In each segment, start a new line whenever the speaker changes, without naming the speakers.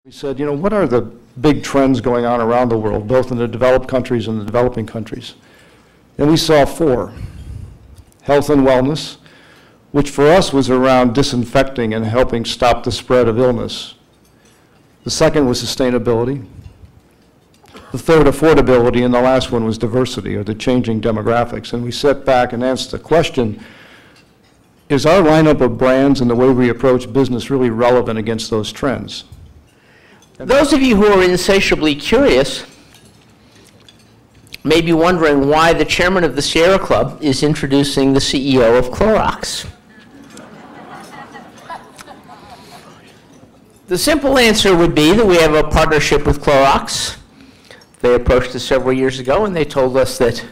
We said, you know, what are the big trends going on around the world, both in the developed countries and the developing countries? And we saw four. Health and wellness, which for us was around disinfecting and helping stop the spread of illness. The second was sustainability. The third, affordability, and the last one was diversity, or the changing demographics. And we sat back and asked the question, is our lineup of brands and the way we approach business really relevant against those trends?
Those of you who are insatiably curious may be wondering why the chairman of the Sierra Club is introducing the CEO of Clorox. The simple answer would be that we have a partnership with Clorox. They approached us several years ago and they told us that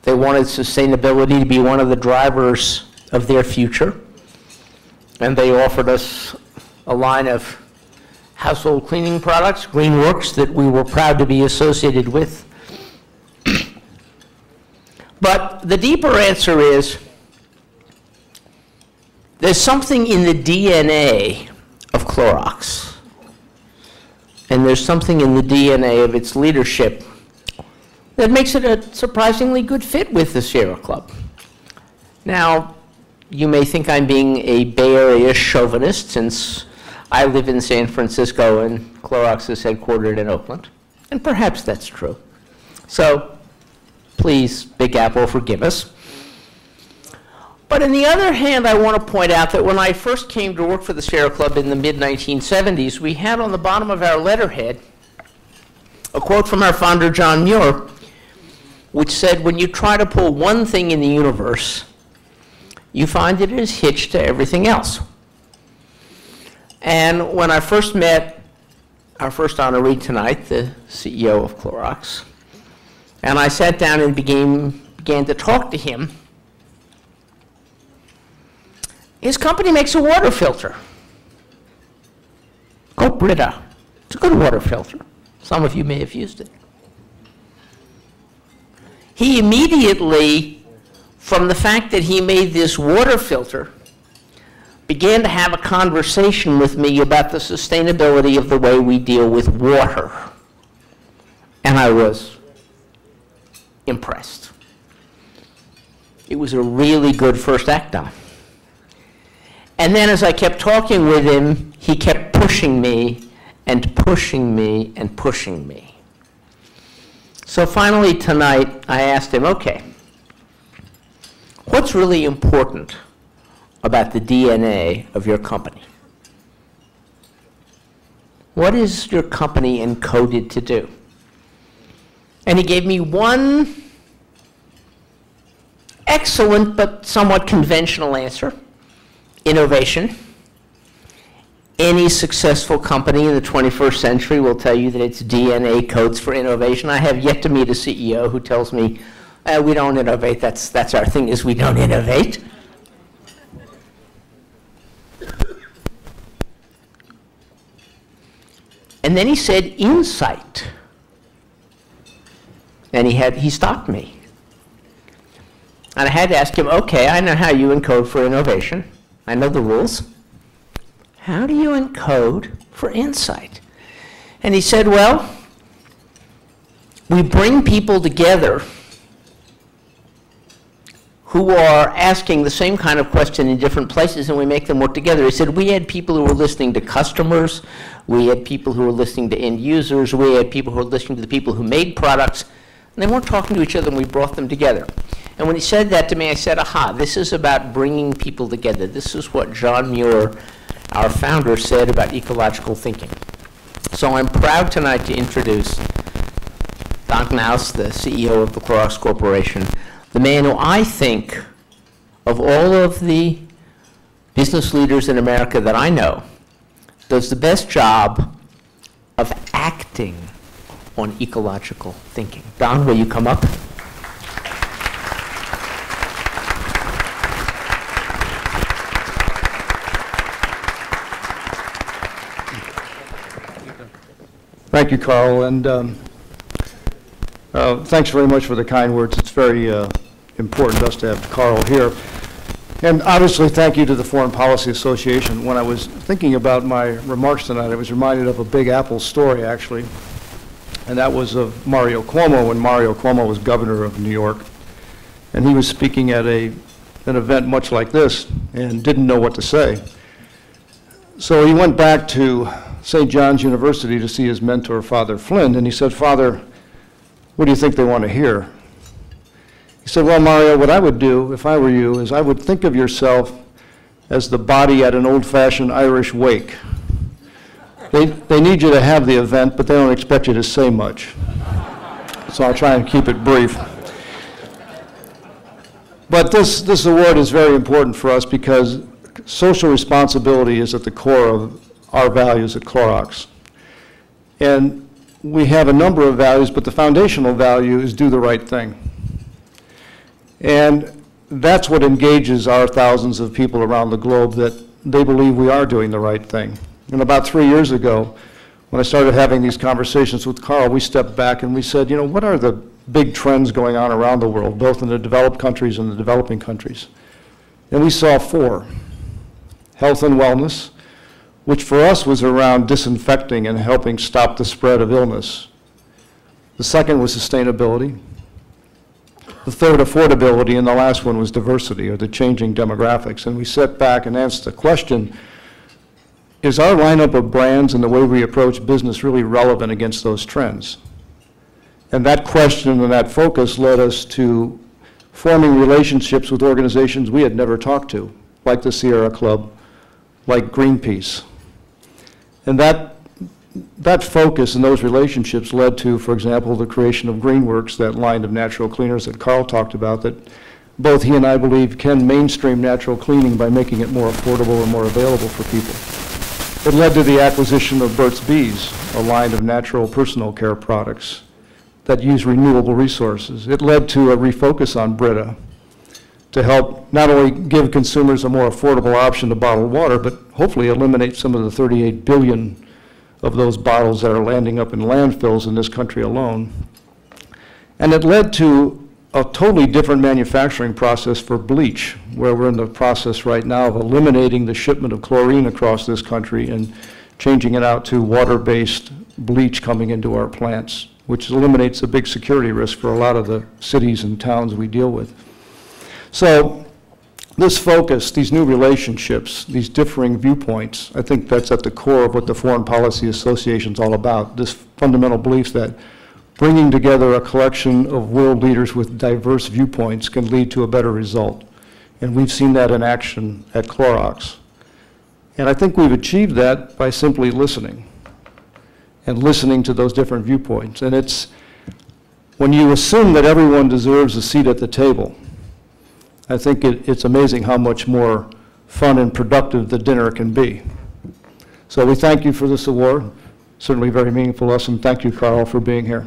they wanted sustainability to be one of the drivers of their future. And they offered us a line of household cleaning products, Greenworks, that we were proud to be associated with. But the deeper answer is, there's something in the DNA of Clorox, and there's something in the DNA of its leadership that makes it a surprisingly good fit with the Sierra Club. Now, you may think I'm being a Bay Area chauvinist, since I live in San Francisco and Clorox is headquartered in Oakland, and perhaps that's true. So please, Big Apple, forgive us. But on the other hand, I want to point out that when I first came to work for the Sierra Club in the mid-1970s, we had on the bottom of our letterhead a quote from our founder, John Muir, which said, when you try to pull one thing in the universe, you find that it is hitched to everything else. And when I first met our first honoree tonight, the CEO of Clorox, and I sat down and began to talk to him, his company makes a water filter called Brita. It's a good water filter. Some of you may have used it. He immediately, from the fact that he made this water filter, began to have a conversation with me about the sustainability of the way we deal with water. And I was impressed. It was a really good first act on. And then as I kept talking with him, he kept pushing me and pushing me and pushing me. So finally tonight, I asked him, okay, what's really important about the DNA of your company? What is your company encoded to do? And he gave me one excellent but somewhat conventional answer: innovation. Any successful company in the 21st century will tell you that its DNA codes for innovation. I have yet to meet a CEO who tells me, we don't innovate, that's our thing, is we don't innovate. And then he said, insight. And he stopped me. And I had to ask him, okay, I know how you encode for innovation. I know the rules. How do you encode for insight? And he said, well, we bring people together who are asking the same kind of question in different places, and we make them work together. He said, we had people who were listening to customers, we had people who were listening to end users, we had people who were listening to the people who made products, and they weren't talking to each other, and we brought them together. And when he said that to me, I said, aha, this is about bringing people together. This is what John Muir, our founder, said about ecological thinking. So I'm proud tonight to introduce Don Knaus, the CEO of the Clorox Corporation, the man who I think, of all of the business leaders in America that I know, does the best job of acting on ecological thinking. Don, will you come up?
Thank you, Carl, and thanks very much for the kind words. It's very important to us to have Carl here. And obviously, thank you to the Foreign Policy Association. When I was thinking about my remarks tonight, I was reminded of a Big Apple story, actually, and that was of Mario Cuomo when Mario Cuomo was governor of New York. And he was speaking at an event much like this and didn't know what to say. So he went back to St. John's University to see his mentor, Father Flynn, and he said, "Father, what do you think they want to hear?" He said, "Well, Mario, what I would do if I were you is I would think of yourself as the body at an old-fashioned Irish wake. They need you to have the event, but they don't expect you to say much." So I'll try and keep it brief. But this award is very important for us because social responsibility is at the core of our values at Clorox. And we have a number of values, but the foundational value is do the right thing. And that's what engages our thousands of people around the globe, that they believe we are doing the right thing. And about 3 years ago, when I started having these conversations with Carl, we stepped back and we said, you know, what are the big trends going on around the world, both in the developed countries and the developing countries? And we saw 4. Health and wellness, which for us was around disinfecting and helping stop the spread of illness. The second was sustainability. The third, affordability, and the last one was diversity, or the changing demographics. And we sat back and asked the question, is our lineup of brands and the way we approach business really relevant against those trends? And that question and that focus led us to forming relationships with organizations we had never talked to, like the Sierra Club, like Greenpeace. And that focus and those relationships led to, for example, the creation of GreenWorks, that line of natural cleaners that Carl talked about, that both he and I believe can mainstream natural cleaning by making it more affordable and more available for people. It led to the acquisition of Burt's Bees, a line of natural personal care products that use renewable resources. It led to a refocus on Brita to help not only give consumers a more affordable option to bottled water, but hopefully eliminate some of the 38 billion of those bottles that are landing up in landfills in this country alone. And it led to a totally different manufacturing process for bleach, where we're in the process right now of eliminating the shipment of chlorine across this country and changing it out to water-based bleach coming into our plants, which eliminates a big security risk for a lot of the cities and towns we deal with. So this focus, these new relationships, these differing viewpoints, I think that's at the core of what the Foreign Policy Association is all about, this fundamental belief that bringing together a collection of world leaders with diverse viewpoints can lead to a better result. And we've seen that in action at Clorox. And I think we've achieved that by simply listening and listening to those different viewpoints. And it's when you assume that everyone deserves a seat at the table, I think it's amazing how much more fun and productive the dinner can be. So we thank you for this award. Certainly very meaningful to us, and thank you, Carl, for being here.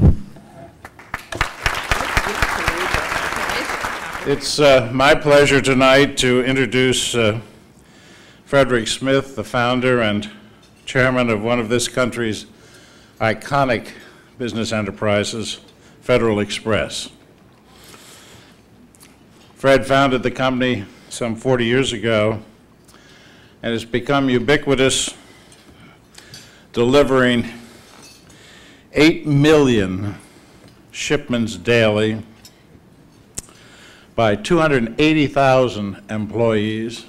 It's my pleasure tonight to introduce Frederick Smith, the founder and chairman of one of this country's iconic business enterprises, Federal Express. Fred founded the company some 40 years ago and has become ubiquitous, delivering 8 million shipments daily by 280,000 employees,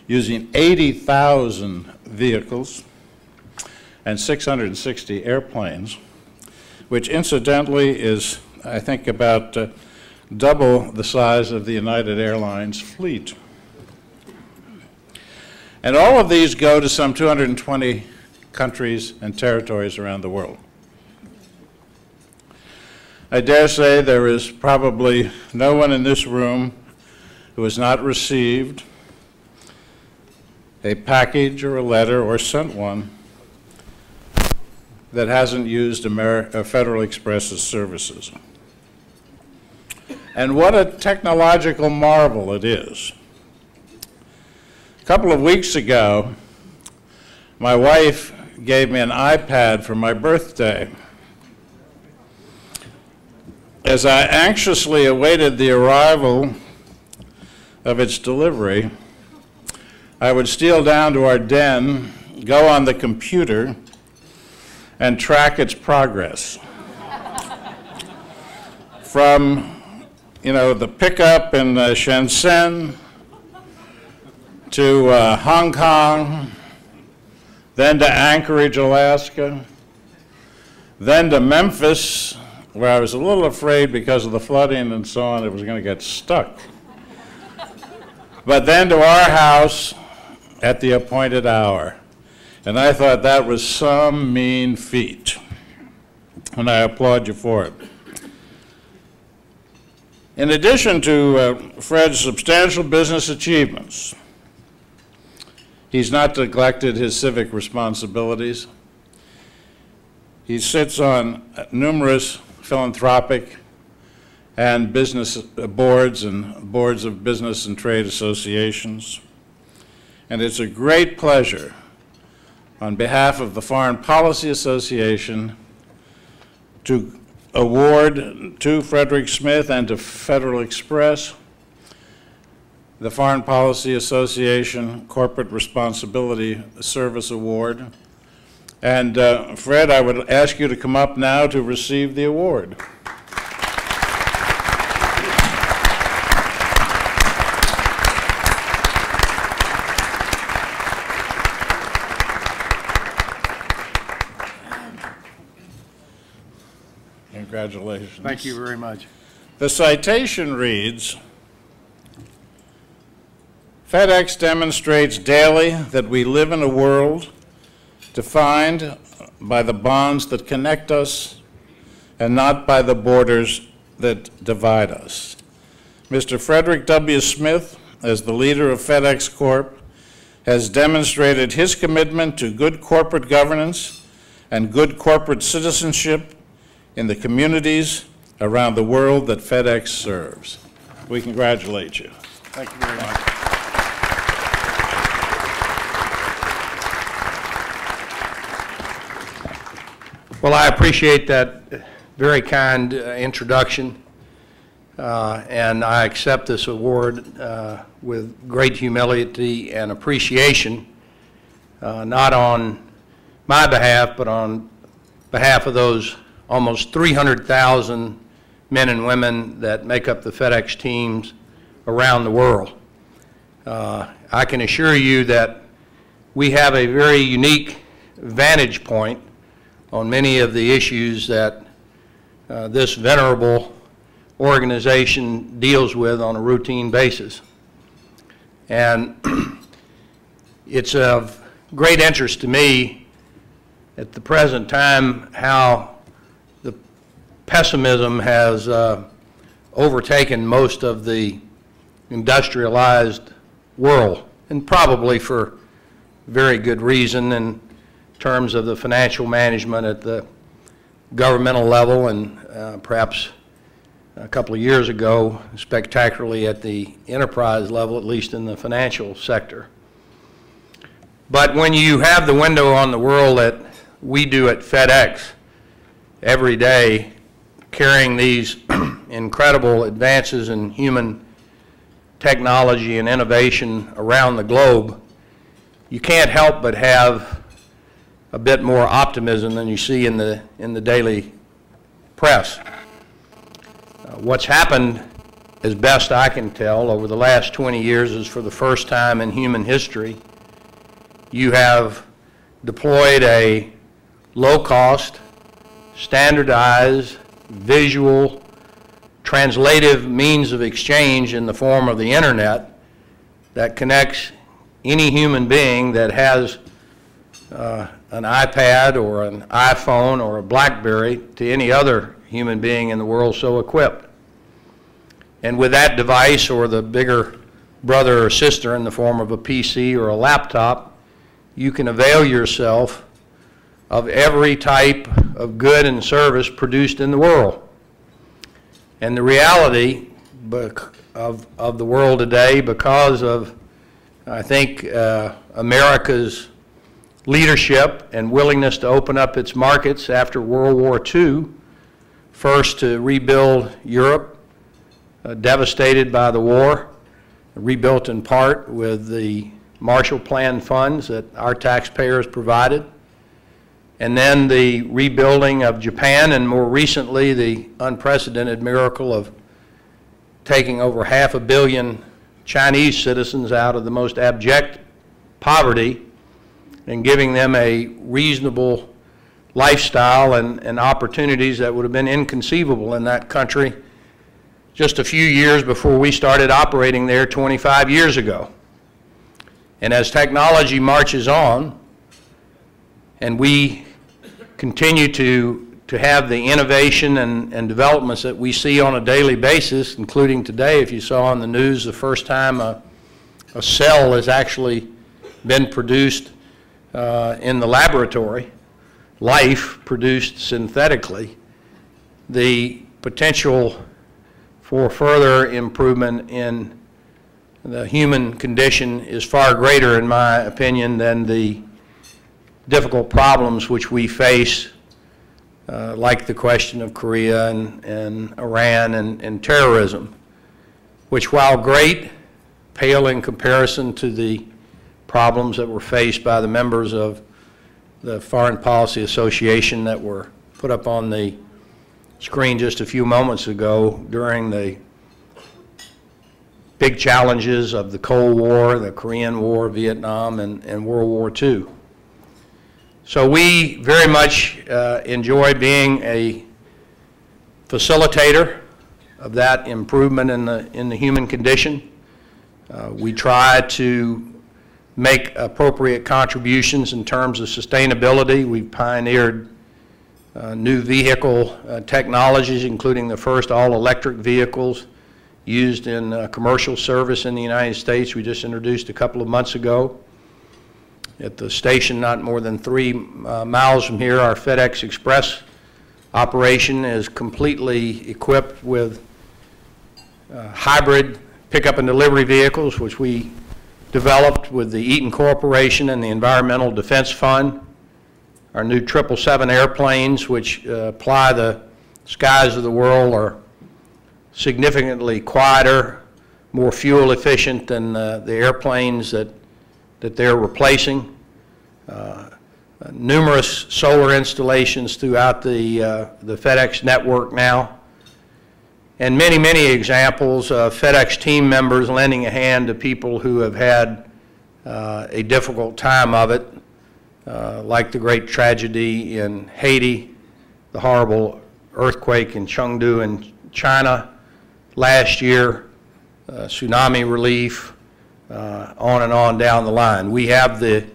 using 80,000 vehicles and 660 airplanes, which incidentally is, I think, about double the size of the United Airlines fleet. And all of these go to some 220 countries and territories around the world. I dare say there is probably no one in this room who has not received a package or a letter or sent one that hasn't used Federal Express's services. And what a technological marvel it is. A couple of weeks ago, my wife gave me an iPad for my birthday. As I anxiously awaited the arrival of its delivery, I would steal down to our den, go on the computer, and track its progress. From, the pickup in Shenzhen to Hong Kong, then to Anchorage, Alaska, then to Memphis, where I was a little afraid because of the flooding and so on, it was going to get stuck. But then to our house at the appointed hour. And I thought that was some mean feat, and I applaud you for it. In addition to Fred's substantial business achievements, he's not neglected his civic responsibilities. He sits on numerous philanthropic and business boards and boards of business and trade associations. And it's a great pleasure on behalf of the Foreign Policy Association to award to Frederick Smith and to Federal Express the Foreign Policy Association Corporate Responsibility Service Award. And Fred, I would ask you to come up now to receive the award. Congratulations.
Thank you very much.
The citation reads, FedEx demonstrates daily that we live in a world defined by the bonds that connect us and not by the borders that divide us. Mr. Frederick W. Smith, as the leader of FedEx Corp., has demonstrated his commitment to good corporate governance and good corporate citizenship in the communities around the world that FedEx serves. We congratulate you.
Thank you very much. Well, I appreciate that very kind introduction, and I accept this award with great humility and appreciation, not on my behalf, but on behalf of those almost 300,000 men and women that make up the FedEx teams around the world. I can assure you that we have a very unique vantage point on many of the issues that this venerable organization deals with on a routine basis. And it's of great interest to me at the present time how the pessimism has overtaken most of the industrialized world, and probably for very good reason in terms of the financial management at the governmental level, and perhaps a couple of years ago spectacularly at the enterprise level, at least in the financial sector. But when you have the window on the world that we do at FedEx every day, carrying these incredible advances in human technology and innovation around the globe, you can't help but have a bit more optimism than you see in the daily press. What's happened, as best I can tell, over the last 20 years is for the first time in human history, you have deployed a low-cost, standardized, visual, translative means of exchange in the form of the internet that connects any human being that has an iPad or an iPhone or a BlackBerry to any other human being in the world so equipped. And with that device or the bigger brother or sister in the form of a PC or a laptop, you can avail yourself of every type of good and service produced in the world. And the reality of the world today, because of, I think, America's leadership and willingness to open up its markets after World War II, first to rebuild Europe, devastated by the war, rebuilt in part with the Marshall Plan funds that our taxpayers provided, and then the rebuilding of Japan, and more recently the unprecedented miracle of taking over 500 million Chinese citizens out of the most abject poverty and giving them a reasonable lifestyle and opportunities that would have been inconceivable in that country just a few years before we started operating there 25 years ago. And as technology marches on and we continue to have the innovation and developments that we see on a daily basis, including today, if you saw on the news the first time a cell has actually been produced in the laboratory, life produced synthetically, the potential for further improvement in the human condition is far greater, in my opinion, than the difficult problems which we face, like the question of Korea and Iran and terrorism, which, while great, pale in comparison to the problems that were faced by the members of the Foreign Policy Association that were put up on the screen just a few moments ago during the big challenges of the Cold War, the Korean War, Vietnam, and World War II. So we very much enjoy being a facilitator of that improvement in the human condition. We try to make appropriate contributions in terms of sustainability. We've pioneered new vehicle technologies, including the first all-electric vehicles used in commercial service in the United States. We just introduced a couple of months ago. At the station not more than 3 miles from here, our FedEx Express operation is completely equipped with hybrid pickup and delivery vehicles, which we developed with the Eaton Corporation and the Environmental Defense Fund. Our new 777 airplanes, which ply the skies of the world, are significantly quieter, more fuel efficient than the airplanes that they're replacing. Numerous solar installations throughout the FedEx network now, and many, many examples of FedEx team members lending a hand to people who have had a difficult time of it, like the great tragedy in Haiti, the horrible earthquake in Chengdu in China last year, tsunami relief, on and on down the line. We have the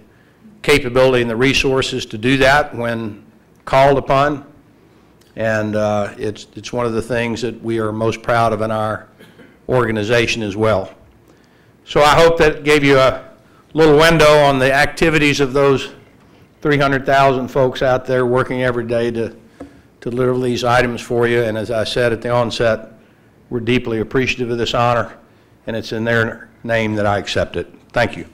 capability and the resources to do that when called upon, and it's one of the things that we are most proud of in our organization as well. So I hope that gave you a little window on the activities of those 300,000 folks out there working every day to deliver these items for you. And as I said at the onset, we're deeply appreciative of this honor, and it's in their name that I accept it. Thank you.